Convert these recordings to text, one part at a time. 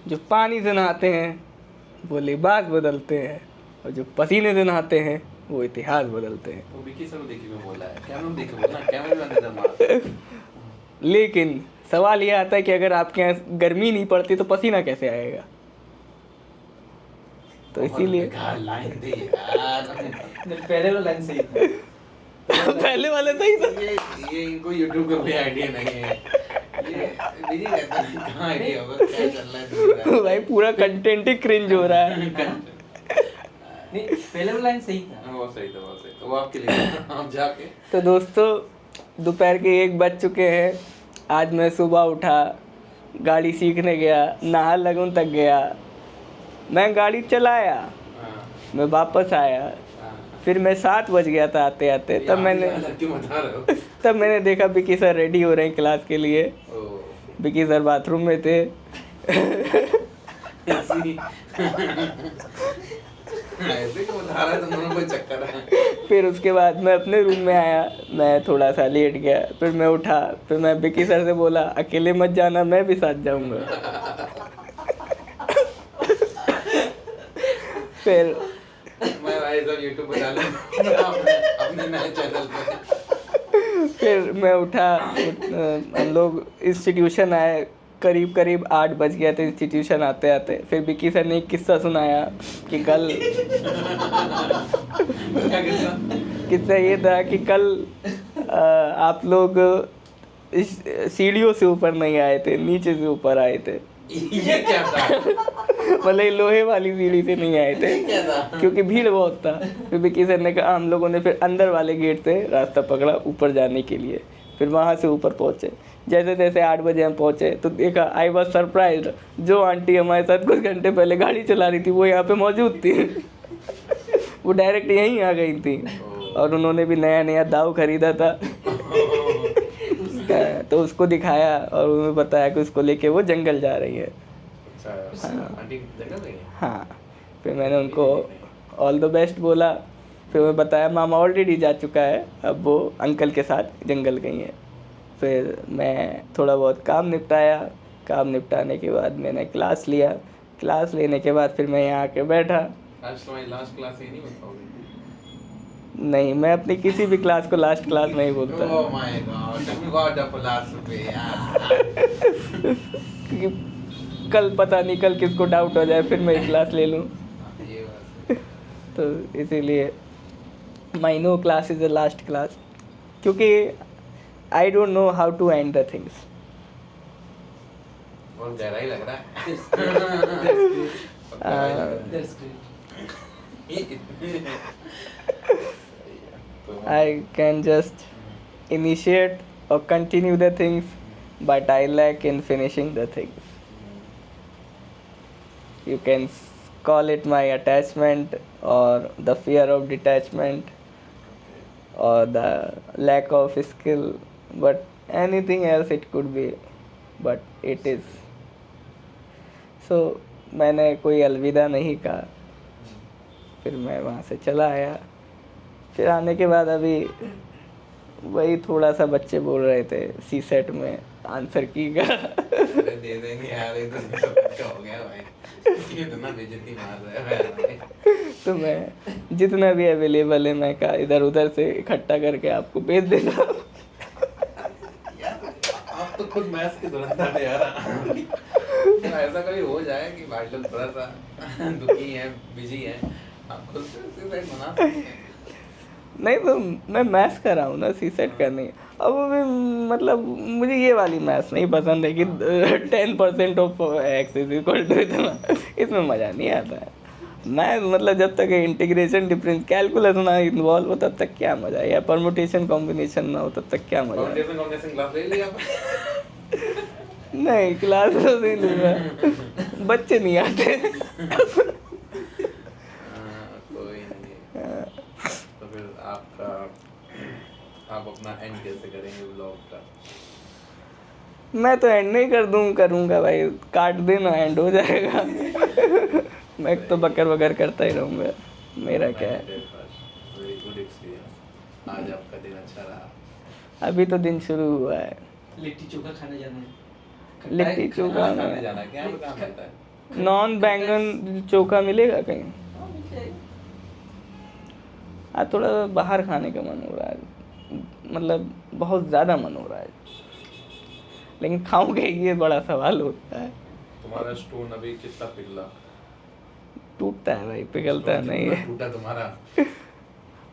जो पानी से नहाते हैं वो लिबास बदलते हैं, और जो पसीने से नहाते हैं वो इतिहास बदलते हैं। वो विकी सर को देखी में बोला है, कैमरे में देखे बोला, कैमरे में नजर मार। लेकिन सवाल ये आता है कि अगर आपके यहाँ गर्मी नहीं पड़ती तो पसीना कैसे आएगा? तो इसीलिए लाइन थी यार। पहले वाला लाइन सही था। पहले वाले सही था। ये इनको यूट्यूब का कोई आइडिया नहीं है। ये विजय कहता है कहाँ आइडिया होगा, क्या चल रहा है भाई पूरा कंटेंट ही क्रिंज हो रहा है। नहीं, पहले वाला लाइन सही था। बहुत सही था, बहुत सही था। वो आपके लिए आप जाके। तो दोस्तों, दोपहर के 1 बज चुके हैं। आज मैं सुबह उठा, गाड़ी सीखने गया, नाहर लगन तक गया, मैं गाड़ी चलाया, हाँ, मैं वापस आया, हाँ। फिर मैं 7 बज गया था आते आते। तब क्यों बता रहे हो? तब मैंने देखा विकी सर रेडी हो रहे हैं क्लास के लिए। ओह, विकी सर बाथरूम में थे। ऐसे क्यों बता रहा है, तुम दोनों कोई चक्कर है? फिर उसके बाद मैं अपने रूम में आया, मैं थोड़ा सा लेट गया, फिर मैं उठा, फिर मैं विकी सर से बोला अकेले मत जाना, मैं भी साथ जाऊंगा। फिर मैं भाई सब यूट्यूब पे डालूंगा अपने नए चैनल पे। फिर मैं उठा, हम लोग इंस्टीट्यूशन आए, करीब 8 बज गया था इंस्टीट्यूशन आते आते। फिर विकी सर ने एक किस्सा सुनाया कि कल क्या किस्सा? किस्सा ये था कि कल आप लोग इस सीढ़ियों से ऊपर नहीं आए थे, नीचे से ऊपर आए थे। ये क्या था? मतलब लोहे वाली सीढ़ी से नहीं आए थे, क्या था? क्योंकि भीड़ बहुत था। फिर विकी सर ने कहा, हम लोगों ने फिर अंदर वाले गेट से रास्ता पकड़ा ऊपर जाने के लिए। फिर वहाँ से ऊपर पहुँचे। जैसे जैसे 8 बजे हम पहुँचे तो देखा, आई वॉज सरप्राइज्ड, जो आंटी हमारे साथ कुछ घंटे पहले गाड़ी चला रही थी वो यहाँ पे मौजूद थी। वो डायरेक्ट यहीं आ गई थी, और उन्होंने भी नया नया दाव खरीदा था। तो उसको दिखाया और उन्होंने बताया कि उसको लेके वो जंगल जा रही है। अच्छा, आंटी जंगल गई है? हाँ। फिर मैंने उनको ऑल द बेस्ट बोला। फिर मैं बताया मामा ऑलरेडी जा चुका है, अब वो अंकल के साथ जंगल गई हैं। फिर मैं थोड़ा बहुत काम निपटाया, काम निपटाने के बाद मैंने क्लास लिया। क्लास लेने के बाद फिर मैं यहाँ आके बैठा। आज तुम्हारी लास्ट क्लास ही नहीं बन पाओगी। नहीं, मैं अपनी किसी भी क्लास को लास्ट क्लास नहीं बोलता, oh my God, what a philosophy यार। क्योंकि कल पता नहीं कल किसको डाउट हो जाए फिर मैं एक क्लास ले लूँ। ये बात है। तो इसीलिए my no class is the last class, क्योंकि I don't know how to end the things. बहुत गहरा ही लग रहा है। That's great. I can just initiate or continue the things, but I lack in finishing the things. You can call it my attachment, or the fear of detachment, or the lack of skill, but anything else it could be, but it is. So मैंने कोई अलविदा नहीं कहा, फिर मैं वहाँ से चला आया। फिर आने के बाद अभी वही थोड़ा सा बच्चे बोल रहे थे सी सेट में आंसर की का। अरे दे देंगे यार, ये तो क्या हो गया भाई, इतना बेइज्जती मार रहा है भाई। तो मैं जितना भी अवेलेबल है मैं कहा इधर उधर से इकट्ठा करके आपको भेज देता हूँ। यार आप तो खुद मैथ्स के धुरंधर थे यार। तो ऐसा कभी हो जाए कि भाई लोग थोड़ा सा दुखी हैं, बिजी हैं, आप खुद से सुसाइड बना सकते हैं। नहीं तो मैं मैथ्स कर रहा हूँ ना, सी सेट करनी है। अब वो भी मतलब मुझे ये वाली मैथ्स नहीं पसंद है कि 10% of X is equal to इतना, इसमें मज़ा नहीं आता है। मैं मतलब जब तक इंटीग्रेशन डिफरेंस कैलकुलस ना इन्वॉल्व हो तब तक क्या मज़ा है, या परमुटेशन कॉम्बिनेशन ना हो तब तक क्या मज़ा है। कॉम्बिनेशन क्लास ले लिया नहीं, क्लास तो नहीं लूँगा, बच्चे नहीं आते। कोई नहीं। तो फिर आप अपना एंड कैसे करेंगे ब्लॉग का? मैं तो एंड नहीं करूँगा भाई, काट देना एंड हो जाएगा। मैं तो बकर बकर करता ही रहूँगा, मेरा क्या है। Very good experience. आज आपका दिन अच्छा रहा? अभी तो दिन शुरू हुआ है। लिट्टी चोखा खाने जाना है। लिट्टी चोखा खाने जाना है, क्या काम मिलता है? नॉन बैंगन चोखा मिलेगा कहीं? हाँ, मिल जाएगा। आज थोड़ा बाहर खाने का मन हो रहा है, मतलब बहुत ज़्यादा मन हो रहा है, लेकिन खाऊंगे ये बड़ा सवाल होता है। तुम्हारा स्टोन अभी कितना पिघला? टूटता है भाई, पिघलता स्टोन नहीं कितना है। टूटा तुम्हारा?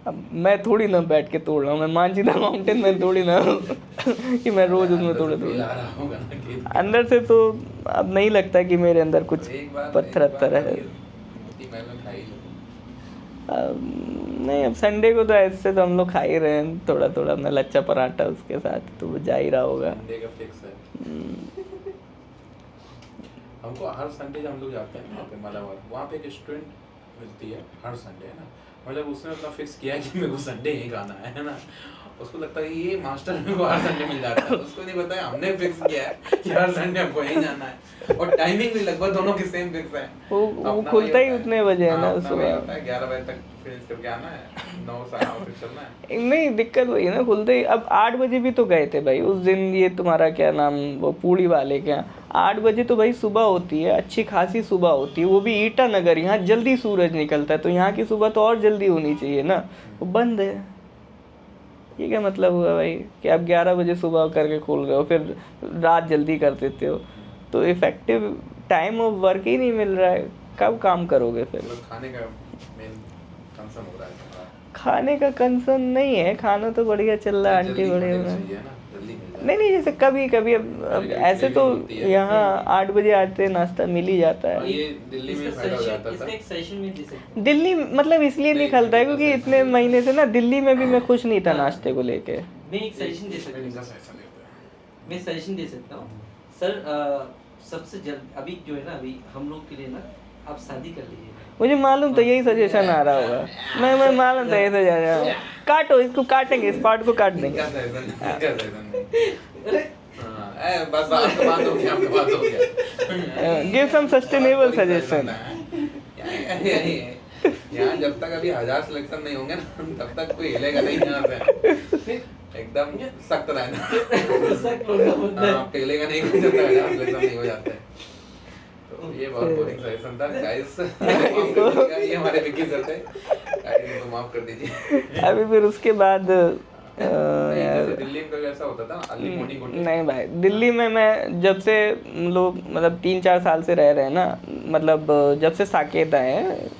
अब मैं थोड़ी ना बैठ के तोड़ रहा हूँ, मैं मानचिता माउंटेन में थोड़ी ना कि मैं रोज उसमें अंदर थोड़ा से feel थोड़ा आ रहा होगा ना कि अंदर से तो अब नहीं लगता कि मेरे अंदर कुछ एक बार पत्थर अत्थर है। मोती महल में खा ही लो। नहीं, अब संडे को तो ऐसे तो हम लोग खा ही रहे हैं थोड़ा थोड़ा अपना लच्छा पराठा उसके साथ, तो वो जा ही रहा होगा। संडे का फिक्स है। हम्म, हमको हर संडे जब हम लोग जाते हैं वहाँ पे मालावार, वहाँ पे एक रेस्टोरेंट मिलती है हर संडे, है ना। मतलब उसने अपना फिक्स किया है कि मेरे को संडे ही खाना है ना। उसको लगता है कि ये मास्टर मेरे को हर संडे मिल जाता है, उसको नहीं पता है हमने फिक्स किया है कि हर संडे हमको यहीं जाना है। और टाइमिंग भी लगभग दोनों की सेम फिक्स है। वो अपना खुलता वही ही होता है। उतने बजे है हाँ, ना अपना वही सुबह। होता है 11 बजे तक फिनिश करके आना है, 9 साढ़े 9 फिर चलना है। नहीं, दिक्कत वही है ना, खुलते ही अब 8 बजे भी तो गए थे भाई उस दिन, ये तुम्हारा क्या नाम, वो पूड़ी वाले के यहाँ 8 बजे तो भाई सुबह होती है, अच्छी खासी सुबह होती है, वो भी ईटानगर, यहाँ जल्दी सूरज निकलता है, तो यहाँ की सुबह तो और जल्दी होनी चाहिए ना, वो बंद है। ये क्या मतलब हुआ भाई कि आप 11 बजे सुबह करके खोल रहे हो, फिर रात जल्दी कर देते हो, तो इफेक्टिव टाइम ऑफ वर्क ही नहीं मिल रहा है, कब काम करोगे फिर? मतलब खाने का मेन कंसर्न हो रहा है तुम्हारा। खाने का कंसर्न नहीं है, खाना तो बढ़िया चल रहा है, आंटी जल्दी बढ़िया खाने को बना। चाहिए ना, जल्दी मिल जाए। नहीं नहीं, जैसे कभी कभी अब कभी-कभी ऐसे तो craving होती है। यहाँ 8 बजे आते नाश्ता मिल ही जाता और है। ये दिल्ली में इसका फायदा हो session- जाता इसका था। एक सेशन में दे सकते हैं। दिल्ली मतलब इसलिए नहीं नहीं, खलता है दिल्ली का क्योंकि session इतने नहीं महीने से ना दिल्ली में भी मैं खुश नहीं था नाश्ते को लेके। मैं एक सजेशन दे सकता इनका हूँ। सजेशन लेते हैं। मैं सजेशन दे सकता हूँ सर। सबसे जल्द अभी जो है ना, अभी हम लोग के लिए ना, आप शादी कर लीजिए। मुझे मालूम था यही सजेशन आ रहा होगा, मैं मालूम था यही सजेशन। काटो इसको, काटेंगे इस पार्ट को, काट इनका देंगे। सजेशन नहीं। हाँ, बस बात तो बात हो गया, अब तो बात हो गया। Give some sustainable suggestion. यहाँ जब तक अभी 1000 सिलेक्शन नहीं होंगे ना, तब तक कोई हिलेगा नहीं यहाँ से। एकदम सख्त रहना। सख्त होगा बंदा। हाँ, आपका हिलेगा नहीं जब तक 1000 सिलेक्शन नहीं हो जाते। तो ये बहुत बोरिंग सजेशन था गाइस। ये हमारे विकी सर थे, गाइस तो माफ कर दीजिए। अभी फिर उसके बाद नहीं, यार जैसे दिल्ली में कभी ऐसा होता था ना, अर्ली मॉर्निंग होती नहीं भाई, दिल्ली में मैं जब से लोग मतलब 3-4 साल से रह रहे हैं ना, मतलब जब से साकेत आए हैं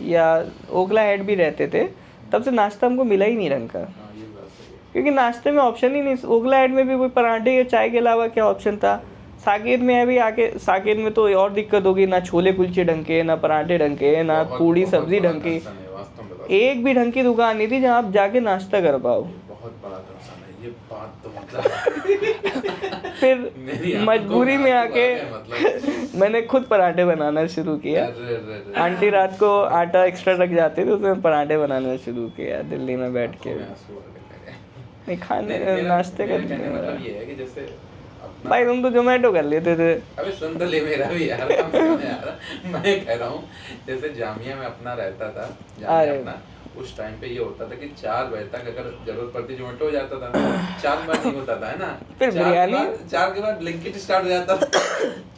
या ओखला हेड भी रहते थे, तब से नाश्ता हमको मिला ही नहीं ढंग का, हाँ, ये बात सही है। क्योंकि नाश्ते में ऑप्शन ही नहीं। ओखला हेड में भी कोई पराठे या चाय के अलावा क्या ऑप्शन था? साकेत में अभी आके, साकेत में तो और दिक्कत होगी, ना छोले कुलचे ढंग के, ना पराठे ढंग के, ना बहुत- पूड़ी बहुत सब्जी बड़ा ढंग की, कंसर्न है, वास्तव में बता। एक भी ढंग की दुकान नहीं थी जहाँ आप जाके नाश्ता कर पाओ। ये बहुत बड़ा कंसर्न है, ये बात तो मतलब फिर मेरी आंखों मजबूरी में आंसू आ आके गए, मतलब मैंने खुद पराठे बनाना शुरू किया। अरे, आंटी रात को आटा एक्स्ट्रा रख जाती थी, उसमें पराठे बनाना शुरू किया दिल्ली में बैठ के। आंखों में आंसू आ गए मेरे। नहीं, खाने नहीं, मेरा- नाश्ते मेरे का कहने का नहीं मतलब ये है कि जैसे अपना- भाई, तुम तो जोमेटो कर लेते थे। अबे सुन तो ले मेरा भी यार, कम से कम यार। मैं कह रहा हूँ जैसे जामिया में अपना रहता था, जामिया अरे। अपना, उस टाइम पे ये होता था कि 4 बजे तक अगर जरूरत पड़ती जोमेटो हो जाता था, 4 बजे नहीं होता था, है ना। फिर 4 के बाद ब्लिंकिट स्टार्ट हो जाता था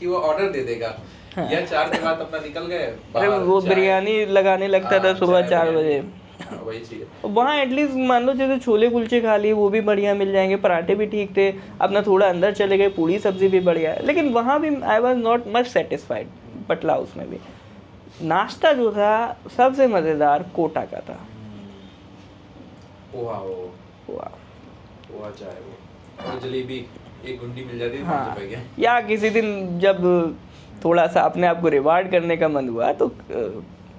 कि वो ऑर्डर दे देगा, या 4 के बाद अपना निकल गए अरे बाहर, वो चाय- बिरयानी लगाने लगता था हाँ, सुबह चाय 4 बिरयानी। बजे। हाँ, वही चीज। वहाँ एटलीस्ट मान लो जैसे छोले कुलचे खा लिए, वो भी बढ़िया मिल जाएंगे, पराठे भी ठीक थे, अपना थोड़ा अंदर चले गए, पूड़ी सब्जी भी बढ़िया है, लेकिन वहाँ भी I was not much satisfied. Patla house में भी नाश्ता जो था सबसे मज़ेदार कोटा का था। पोहा हो, वाह। पोहा चाय हो, और जलेबी एक गुंडी मिल जाती थी 5 हाँ, रुपए की। या किसी दिन जब थोड़ा सा अपने आप को रिवार्ड करने का मन हुआ तो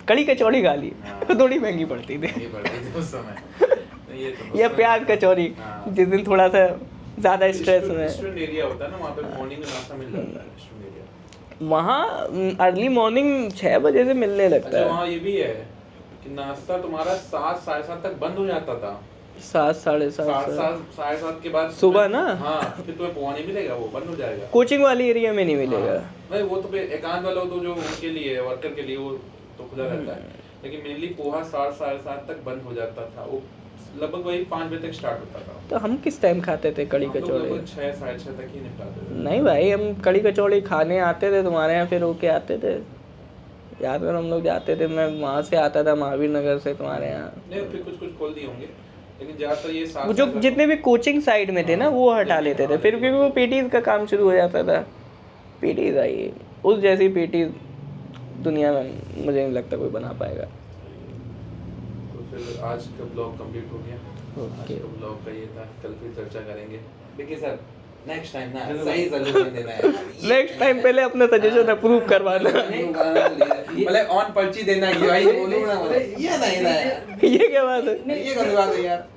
कड़ी कचौड़ी खा ली। हाँ। थोड़ी महंगी पड़ती थी। ये बढ़ती थी उस समय। तो ये तो उस या समय- प्याज कचौरी, हाँ। जिस दिन थोड़ा सा ज़्यादा स्ट्रेस में। रेस्टोरेंट एरिया होता है ना, वहाँ पे मॉर्निंग में नाश्ता मिल जाता है, रेस्टोरेंट एरिया। वहाँ अर्ली मॉर्निंग 6 बजे से मिलने लगता अच्छा, है। वहाँ ये भी है कि नाश्ता तुम्हारा 7 साढ़े 7 तक बंद हो जाता था। 7 साढ़े 7 7 साढ़े 7 के बाद सुबह ना? हाँ, फिर तुम्हें पोहा नहीं मिलेगा, वो बंद हो जाएगा। कोचिंग वाली एरिया में नहीं मिलेगा। हाँ, नहीं वो तो फिर एकांत वाला हो तो जो उनके लिए वर्कर के लिए वो तो खुला रहता है, लेकिन मेनली पोहा 7 साढ़े 7 तक बंद हो जाता था। वो लगभग वही 5 बजे तक स्टार्ट होता था। तो हम किस टाइम खाते थे कड़ी हम लोग कचौड़ी? लगभग 6 साढ़े 6 तक ही निपटाते थे। नहीं भाई, हम कड़ी कचौड़ी खाने आते थे तुम्हारे यहाँ, फिर होके आते थे। याद करो हम लोग जाते थे, मैं वहाँ से आता था महावीर नगर से तुम्हारे यहाँ। नहीं फिर कुछ कुछ खोल दिए होंगे, लेकिन ज्यादातर ये साथ वो जो साथ जितने भी कोचिंग साइड में थे ना वो हटा लेते थे, फिर क्योंकि वो पीटीज का काम शुरू हो जाता था। पीटीज आई, उस जैसी पीटीज दुनिया में मुझे नहीं लगता कोई बना पाएगा। तो फिर आज का ब्लॉग कंप्लीट हो गया। आज Okay. का ब्लॉग का ये था, कल फिर चर्चा करेंगे। देखिए सर नेक्स्ट टाइम ना सही सजेशन देना है। नेक्स्ट टाइम पहले अपना सजेशन अप्रूव करवाना। मतलब ऑन पर्ची देना कि भाई बोलो ना, ये नहीं ना यार, ये क्या बात है? ये कौन सी बात है यार।